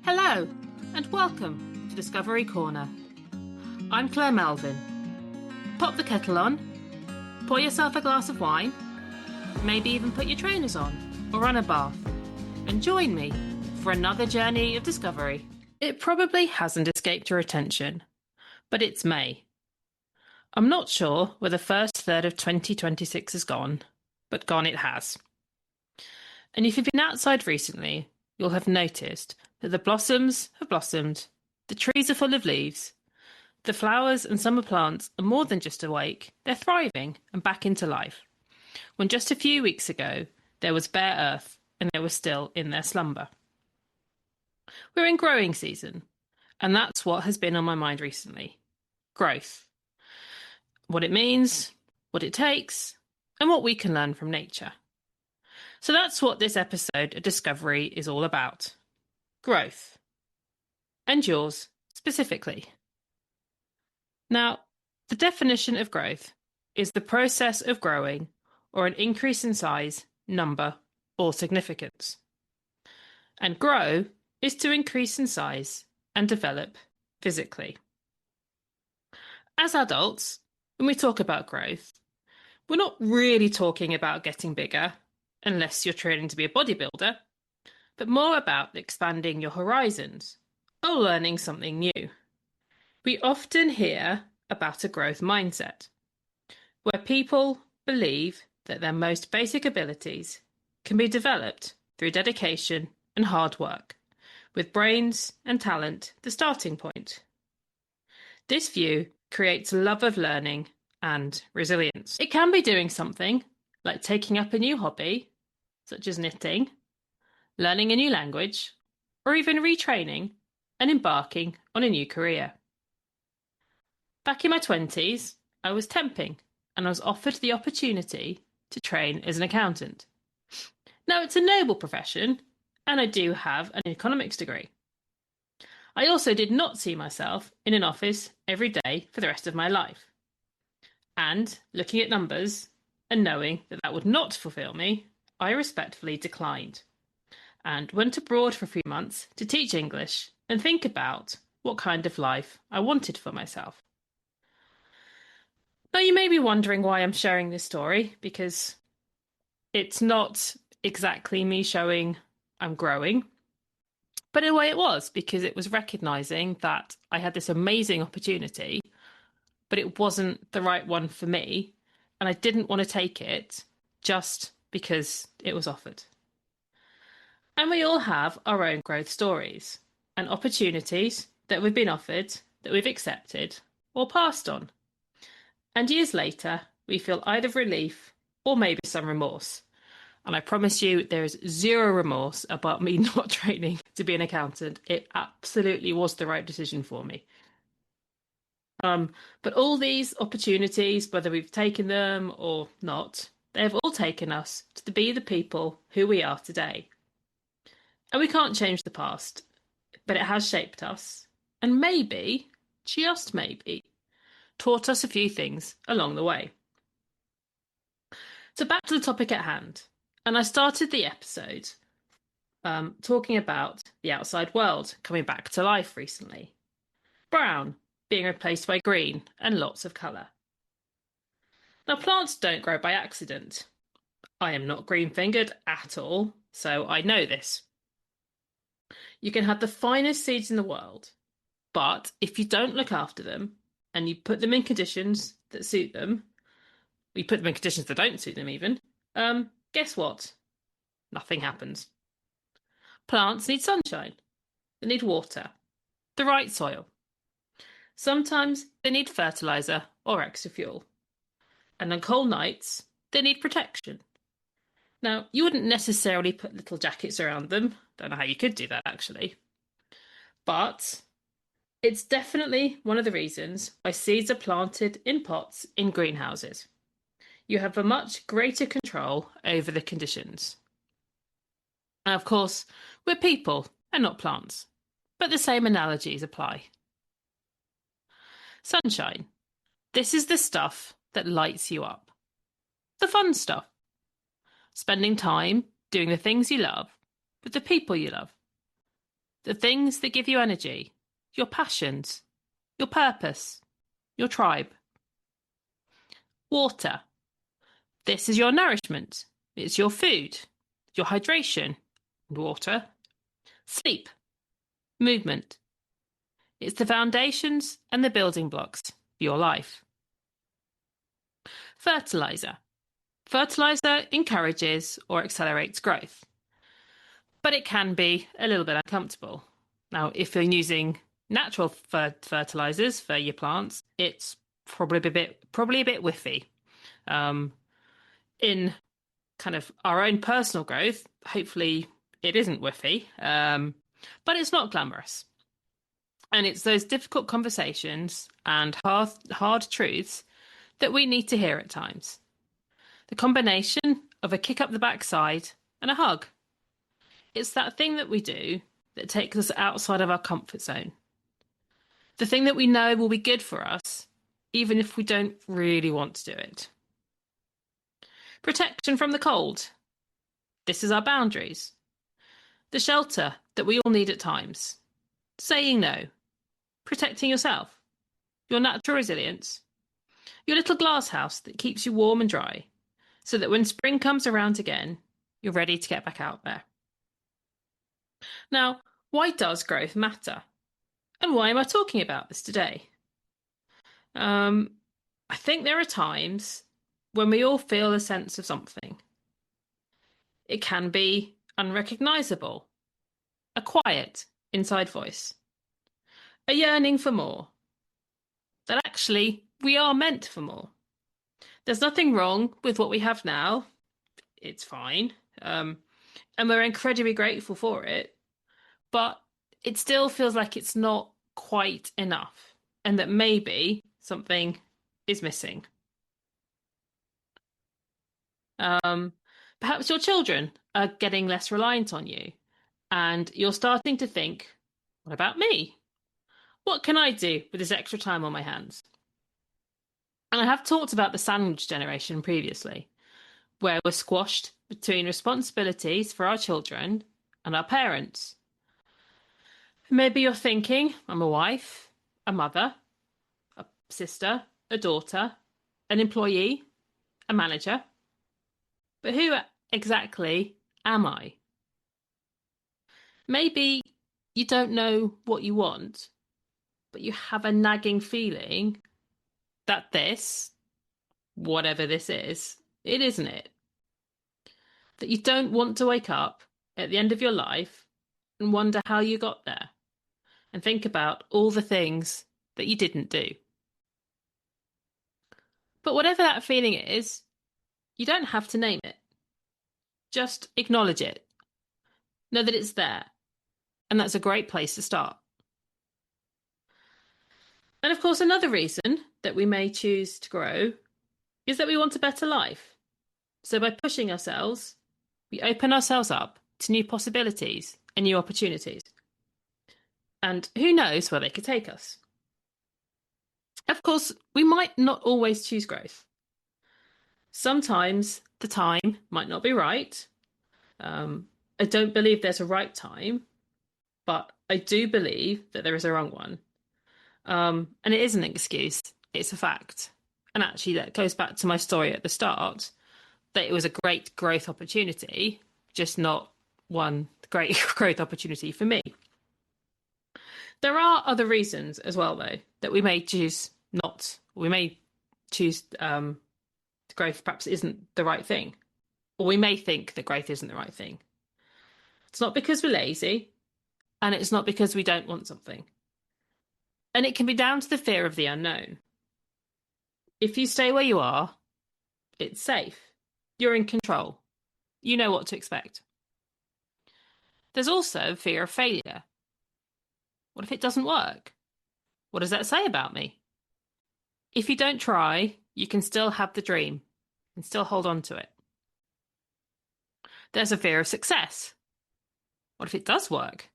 Hello, and welcome to Discovery Corner. I'm Claire Melvin. Pop the kettle on, pour yourself a glass of wine, maybe even put your trainers on or run a bath, and join me for another journey of discovery. It probably hasn't escaped your attention, but it's May. I'm not sure where the first third of 2026 has gone, but gone it has. And if you've been outside recently, you'll have noticed that the blossoms have blossomed, the trees are full of leaves, the flowers and summer plants are more than just awake, they're thriving and back into life. When just a few weeks ago, there was bare earth and they were still in their slumber. We're in growing season, and that's what has been on my mind recently. Growth. What it means, what it takes, and what we can learn from nature. So that's what this episode of Discovery is all about. Growth. And yours, specifically. Now, the definition of growth is the process of growing or an increase in size, number, or significance. And grow is to increase in size and develop physically. As adults, when we talk about growth, we're not really talking about getting bigger, unless you're training to be a bodybuilder, but more about expanding your horizons or learning something new. We often hear about a growth mindset, where people believe that their most basic abilities can be developed through dedication and hard work, with brains and talent the starting point. This view creates a love of learning and resilience. It can be doing something like taking up a new hobby, such as knitting, learning a new language, or even retraining and embarking on a new career. Back in my 20s, I was temping and I was offered the opportunity to train as an accountant. Now, it's a noble profession, and I do have an economics degree. I also did not see myself in an office every day for the rest of my life. And looking at numbers and knowing that that would not fulfill me, I respectfully declined and went abroad for a few months to teach English and think about what kind of life I wanted for myself. Now, you may be wondering why I'm sharing this story, because it's not exactly me showing I'm growing, but in a way it was, because it was recognising that I had this amazing opportunity, but it wasn't the right one for me, and I didn't want to take it just because it was offered. And we all have our own growth stories and opportunities that we've been offered, that we've accepted or passed on. And years later, we feel either relief or maybe some remorse. And I promise you, there is zero remorse about me not training to be an accountant. It absolutely was the right decision for me. But all these opportunities, whether we've taken them or not, they have all taken us to be the people who we are today. And we can't change the past, but it has shaped us. And maybe, just maybe, taught us a few things along the way. So back to the topic at hand. And I started the episode talking about the outside world coming back to life recently. Brown being replaced by green and lots of colour. Now, plants don't grow by accident. I am not green-fingered at all, so I know this. You can have the finest seeds in the world, but if you don't look after them and you put them in conditions that suit them, you put them in conditions that don't suit them even, guess what? Nothing happens. Plants need sunshine. They need water. The right soil. Sometimes they need fertiliser or extra fuel. And on cold nights, they need protection. Now, you wouldn't necessarily put little jackets around them. Don't know how you could do that, actually. But it's definitely one of the reasons why seeds are planted in pots in greenhouses. You have a much greater control over the conditions. And of course, we're people and not plants, but the same analogies apply. Sunshine. This is the stuff that lights you up. The fun stuff. Spending time doing the things you love with the people you love. The things that give you energy, your passions, your purpose, your tribe. Water. This is your nourishment. It's your food, your hydration, and water. Sleep. Movement. It's the foundations and the building blocks for your life. Fertilizer. Fertilizer encourages or accelerates growth, but it can be a little bit uncomfortable. Now, if you're using natural fertilizers for your plants, it's probably a bit whiffy. In kind of our own personal growth, hopefully it isn't whiffy, but it's not glamorous. And it's those difficult conversations and hard truths that we need to hear at times. The combination of a kick up the backside and a hug. It's that thing that we do that takes us outside of our comfort zone. The thing that we know will be good for us, even if we don't really want to do it. Protection from the cold. This is our boundaries. The shelter that we all need at times. Saying no. Protecting yourself. Your natural resilience. Your little glass house that keeps you warm and dry, so that when spring comes around again, you're ready to get back out there. Now, why does growth matter? And why am I talking about this today? I think there are times when we all feel a sense of something. It can be unrecognisable, a quiet inside voice, a yearning for more, that actually we are meant for more. There's nothing wrong with what we have now. It's fine. And we're incredibly grateful for it. But it still feels like it's not quite enough and that maybe something is missing. Perhaps your children are getting less reliant on you and you're starting to think, what about me? What can I do with this extra time on my hands? And I have talked about the sandwich generation previously, where we're squashed between responsibilities for our children and our parents. Maybe you're thinking, I'm a wife, a mother, a sister, a daughter, an employee, a manager. But who exactly am I? Maybe you don't know what you want, but you have a nagging feeling that this, whatever this is, it isn't it. That you don't want to wake up at the end of your life and wonder how you got there and think about all the things that you didn't do. But whatever that feeling is, you don't have to name it. Just acknowledge it. Know that it's there. And that's a great place to start. And of course, another reason that we may choose to grow is that we want a better life. So by pushing ourselves, we open ourselves up to new possibilities and new opportunities. And who knows where they could take us. Of course, we might not always choose growth. Sometimes the time might not be right. I don't believe there's a right time, but I do believe that there is a wrong one. And it isn't an excuse, it's a fact. And actually, that goes back to my story at the start, that it was a great growth opportunity, just not one great growth opportunity for me. There are other reasons as well, though, that we may choose growth perhaps isn't the right thing. Or we may think that growth isn't the right thing. It's not because we're lazy, and it's not because we don't want something. And it can be down to the fear of the unknown. If you stay where you are, it's safe. You're in control. You know what to expect. There's also fear of failure. What if it doesn't work? What does that say about me? If you don't try, you can still have the dream and still hold on to it. There's a fear of success. What if it does work?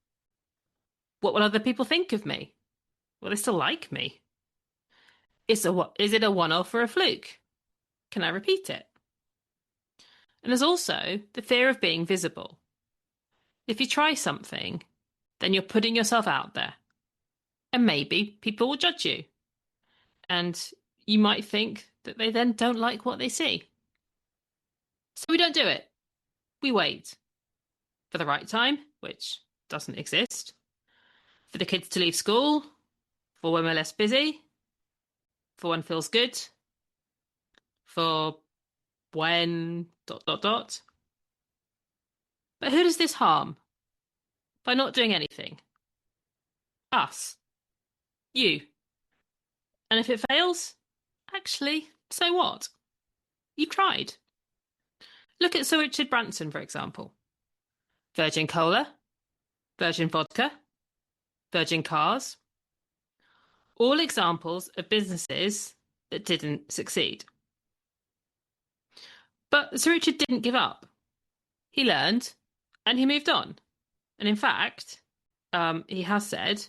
What will other people think of me? Will they still like me? Is it a one-off or a fluke? Can I repeat it? And there's also the fear of being visible. If you try something, then you're putting yourself out there. And maybe people will judge you. And you might think that they then don't like what they see. So we don't do it. We wait for the right time, which doesn't exist, for the kids to leave school, for when we're less busy, for when feels good, for when ... But who does this harm by not doing anything? Us. You. And if it fails, actually, so what? You've tried. Look at Sir Richard Branson, for example. Virgin Cola, Virgin Vodka, Virgin Cars. All examples of businesses that didn't succeed. But Sir Richard didn't give up. He learned and he moved on. And in fact, he has said,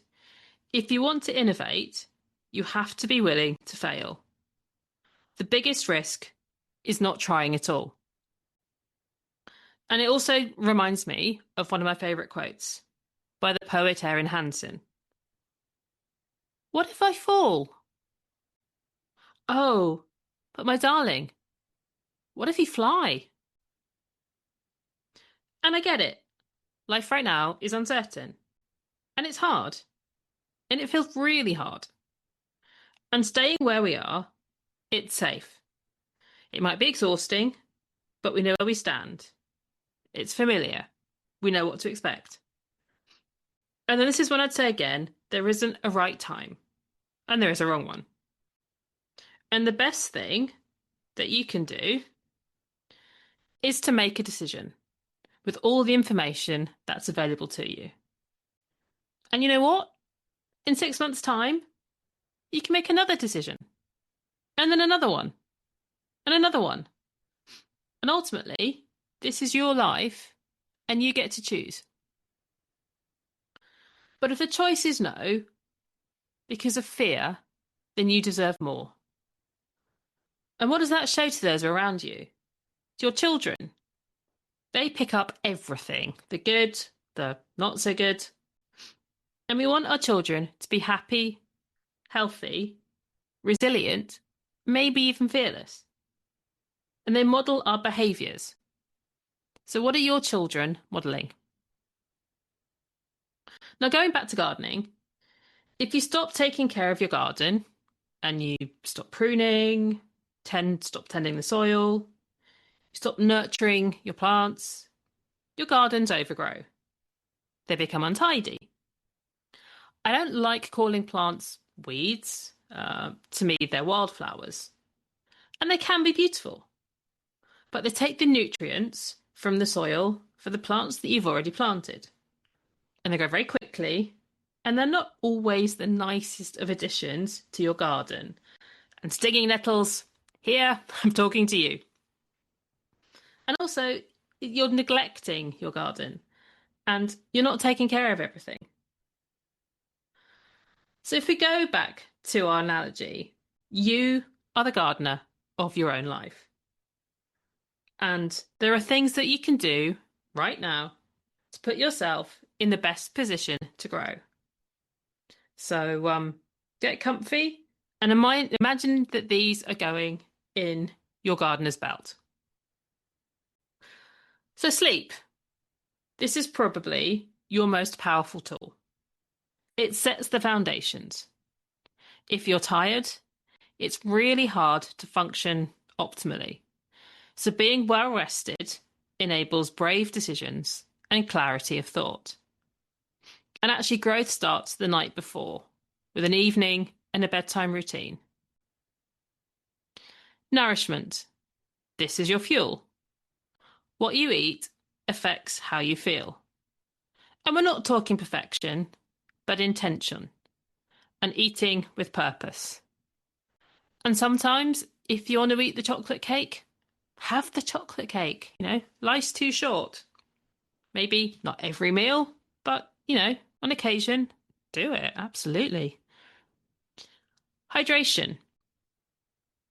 if you want to innovate, you have to be willing to fail. The biggest risk is not trying at all. And it also reminds me of one of my favourite quotes by the poet Erin Hansen. What if I fall? Oh, but my darling, what if you fly? And I get it. Life right now is uncertain. And it's hard. And it feels really hard. And staying where we are, it's safe. It might be exhausting, but we know where we stand. It's familiar. We know what to expect. And then this is when I'd say again, there isn't a right time. And there is a wrong one. And the best thing that you can do is to make a decision with all the information that's available to you. And you know what? In 6 months' time, you can make another decision. And then another one. And another one. And ultimately, this is your life and you get to choose. But if the choice is no, because of fear, then you deserve more. And what does that show to those around you? To your children. They pick up everything, the good, the not so good. And we want our children to be happy, healthy, resilient, maybe even fearless. And they model our behaviours. So what are your children modelling? Now, going back to gardening, if you stop taking care of your garden and you stop pruning, stop tending the soil, you stop nurturing your plants, your gardens overgrow. They become untidy. I don't like calling plants weeds. To me, they're wildflowers. And they can be beautiful. But they take the nutrients from the soil for the plants that you've already planted. And they grow very quickly. And they're not always the nicest of additions to your garden. And stinging nettles, here, I'm talking to you. And also, you're neglecting your garden. And you're not taking care of everything. So if we go back to our analogy, you are the gardener of your own life. And there are things that you can do right now to put yourself in the best position to grow. So get comfy and imagine that these are going in your gardener's belt. So sleep. This is probably your most powerful tool. It sets the foundations. If you're tired, it's really hard to function optimally. So being well rested enables brave decisions and clarity of thought. And actually growth starts the night before with an evening and a bedtime routine. Nourishment. This is your fuel. What you eat affects how you feel. And we're not talking perfection, but intention and eating with purpose. And sometimes if you want to eat the chocolate cake, have the chocolate cake, life's too short. Maybe not every meal, but, on occasion, do it, absolutely. Hydration.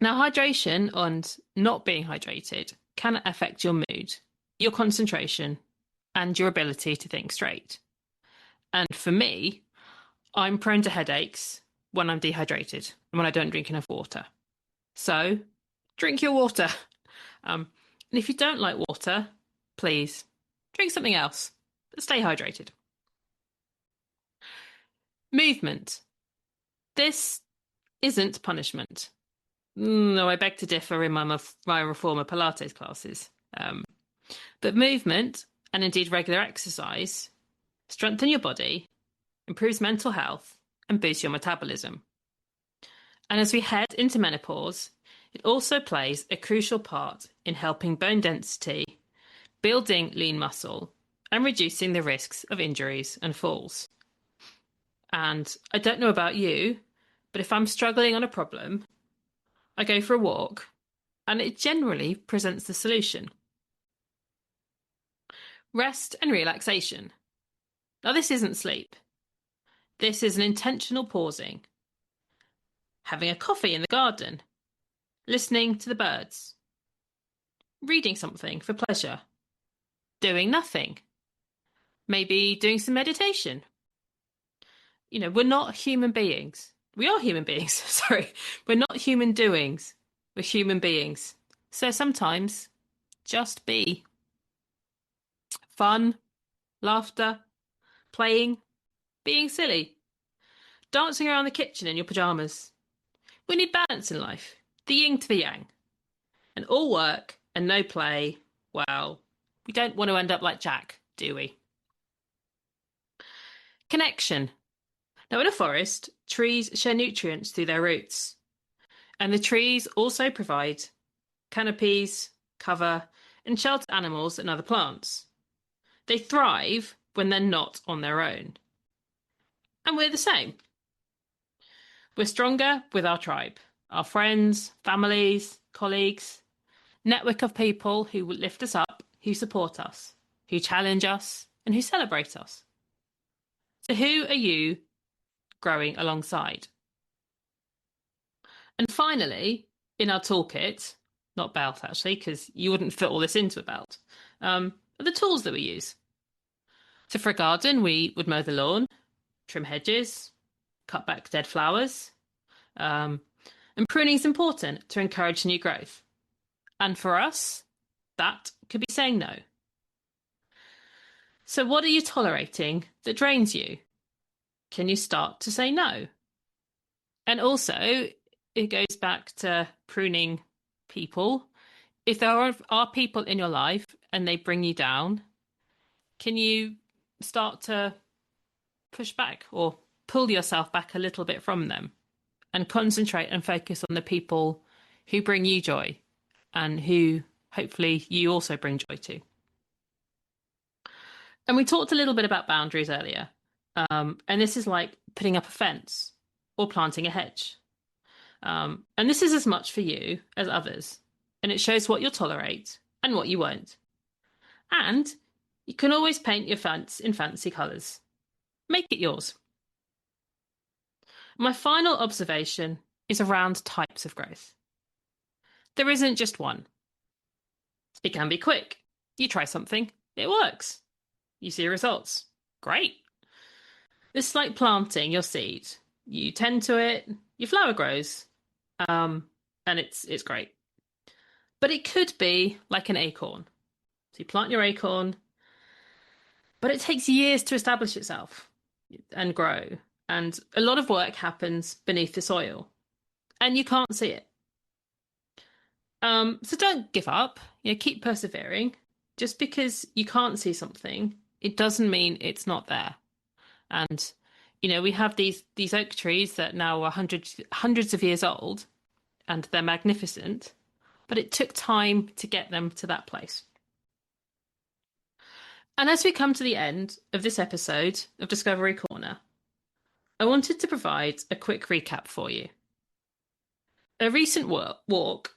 Now, hydration and not being hydrated can affect your mood, your concentration, and your ability to think straight. And for me, I'm prone to headaches when I'm dehydrated and when I don't drink enough water. So drink your water. And if you don't like water, please drink something else, but stay hydrated. Movement. This isn't punishment. No, I beg to differ in my reformer Pilates classes. But movement, and indeed regular exercise, strengthen your body, improves mental health, and boosts your metabolism. And as we head into menopause, it also plays a crucial part in helping bone density, building lean muscle, and reducing the risks of injuries and falls. And I don't know about you, but if I'm struggling on a problem, I go for a walk, and it generally presents the solution. Rest and relaxation. Now, this isn't sleep. This is an intentional pausing, having a coffee in the garden, listening to the birds, reading something for pleasure, doing nothing, maybe doing some meditation. We're not human beings. We are human beings, sorry. We're not human doings. We're human beings. So sometimes just be. Fun, laughter, playing, being silly, dancing around the kitchen in your pyjamas. We need balance in life, the yin to the yang. And all work and no play, well, we don't want to end up like Jack, do we? Connection. Now, in a forest, trees share nutrients through their roots. And the trees also provide canopies, cover, and shelter animals and other plants. They thrive when they're not on their own. And we're the same. We're stronger with our tribe, our friends, families, colleagues, network of people who lift us up, who support us, who challenge us, and who celebrate us. So who are you growing alongside? And finally, in our toolkit, not belt actually, because you wouldn't fit all this into a belt, are the tools that we use. So for a garden, we would mow the lawn, trim hedges, cut back dead flowers. And pruning is important to encourage new growth. And for us, that could be saying no. So what are you tolerating that drains you? Can you start to say no? And also, it goes back to pruning people. If there are people in your life and they bring you down, can you start to push back or pull yourself back a little bit from them and concentrate and focus on the people who bring you joy and who hopefully you also bring joy to? And we talked a little bit about boundaries earlier. And this is like putting up a fence or planting a hedge. And this is as much for you as others. And it shows what you'll tolerate and what you won't. And you can always paint your fence in fancy colours. Make it yours. My final observation is around types of growth. There isn't just one. It can be quick. You try something, it works. You see results. Great. This is like planting your seed. You tend to it, your flower grows, and it's great. But it could be like an acorn. So you plant your acorn, but it takes years to establish itself and grow. And a lot of work happens beneath the soil, and you can't see it. So don't give up. Keep persevering. Just because you can't see something, it doesn't mean it's not there. And we have these oak trees that now are hundreds of years old, and they're magnificent. But it took time to get them to that place. And as we come to the end of this episode of Discovery Corner, I wanted to provide a quick recap for you. A recent walk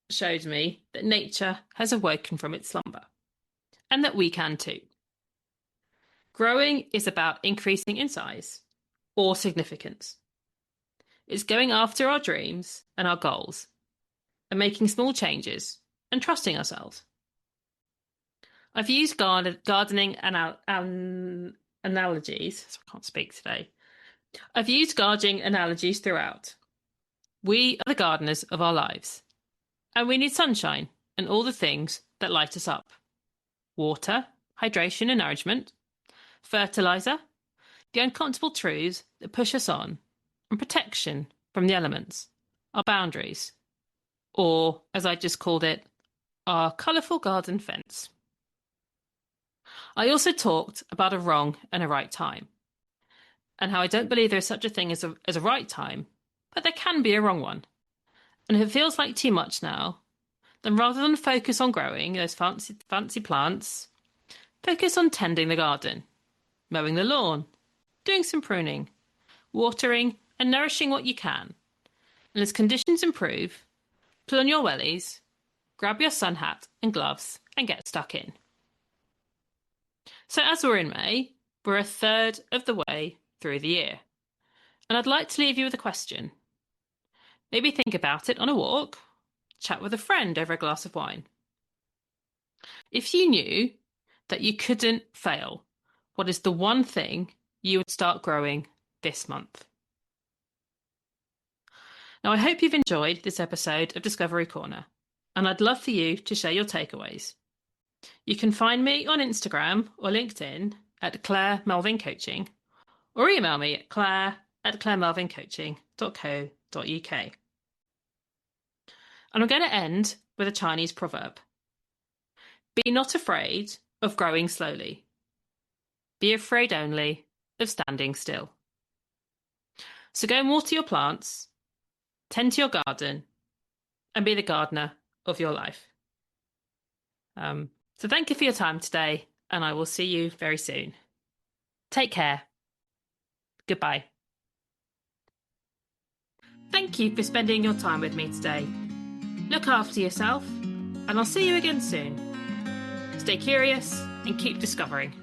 showed me that nature has awoken from its slumber, and that we can too. Growing is about increasing in size or significance. It's going after our dreams and our goals and making small changes and trusting ourselves. I've used gardening analogies, so I can't speak today. I've used gardening analogies throughout. We are the gardeners of our lives, and we need sunshine and all the things that light us up. Water, hydration and nourishment, fertiliser, the uncomfortable truths that push us on, and protection from the elements, our boundaries, or, as I just called it, our colourful garden fence. I also talked about a wrong and a right time, and how I don't believe there is such a thing as a right time, but there can be a wrong one. And if it feels like too much now, then rather than focus on growing those fancy plants, focus on tending the garden, mowing the lawn, doing some pruning, watering and nourishing what you can. And as conditions improve, pull on your wellies, grab your sun hat and gloves and get stuck in. So as we're in May, we're a third of the way through the year. And I'd like to leave you with a question. Maybe think about it on a walk, chat with a friend over a glass of wine. If you knew that you couldn't fail, what is the one thing you would start growing this month? Now, I hope you've enjoyed this episode of Discovery Corner, and I'd love for you to share your takeaways. You can find me on Instagram or LinkedIn at Claire Melvin Coaching, or email me at claire@clairemelvincoaching.co.uk. And I'm going to end with a Chinese proverb. Be not afraid of growing slowly. Be afraid only of standing still. So go and water your plants, tend to your garden, and be the gardener of your life. So thank you for your time today, and I will see you very soon. Take care. Goodbye. Thank you for spending your time with me today. Look after yourself, and I'll see you again soon. Stay curious and keep discovering.